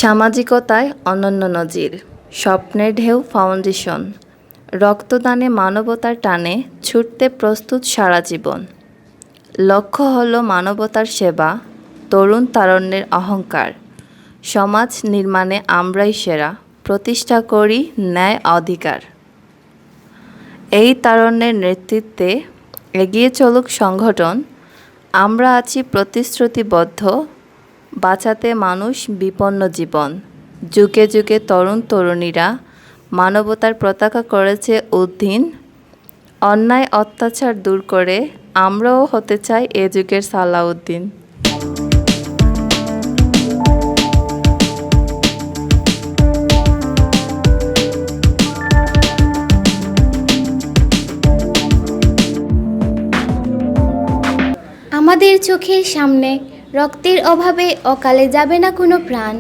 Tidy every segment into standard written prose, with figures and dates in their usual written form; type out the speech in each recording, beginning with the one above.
সামাজিকতায় অনন্য নজির। স্বপ্নের ঢেউ ফাউন্ডেশন। রক্তদানে মানবতার টানে ছুটতে প্রস্তুত সারা জীবন। লক্ষ্য হলো মানবতার সেবা, তরুণ তারুণ্যের অহংকার। সমাজ নির্মাণে আমরাই সেরা, প্রতিষ্ঠা করি ন্যায় অধিকার। এই তারুণ্যের নেতৃত্বে এগিয়ে চলুক সংগঠন। আমরা আছি প্রতিশ্রুতিবদ্ধ, বাঁচাতে মানুষ বিপন্ন জীবন। যুগে যুগে তরুণ তরুণীরা মানবতার পতাকা করেছে উদ্দিন। অন্যায় অত্যাচার দূর করে আমরাও হতে চাই এ যুগের সালাউদ্দিন। আমাদের চোখের সামনে রক্তের অভাবে অকালে যাবে না কোনো প্রাণ।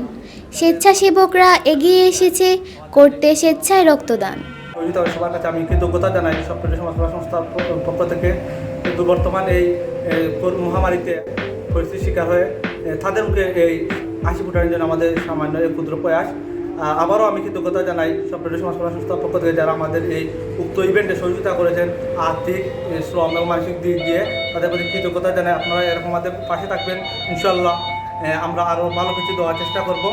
স্বেচ্ছাসেবকরা এগিয়ে এসেছে করতে স্বেচ্ছায় রক্তদান। সবার কাছে আমি কৃতজ্ঞতা জানাই সবকটি সমাজসেবা সংস্থার পক্ষ থেকে। কিন্তু বর্তমানে এই মহামারীতে পরিস্থিতির শিকার হয়ে তাদের মুখে এই হাসি ফোটানোর জন্য আমাদের সামান্য এই ক্ষুদ্র প্রয়াস। আবারও আমি কৃতজ্ঞতা জানাই সবকটি সমাজসেবা সংস্থার পক্ষ থেকে যারা আমাদের এই উক্ত ইভেন্টে সহযোগিতা করেছেন আর্থিক, শ্রম এবং মানসিক দিক দিয়ে। তাদের প্রতি কৃতজ্ঞতা জানাই। আপনারা এরকম আমাদের পাশে থাকবেন ইনশাল্লাহ। আমরা আরও ভালো কিছু দেওয়ার চেষ্টা করব।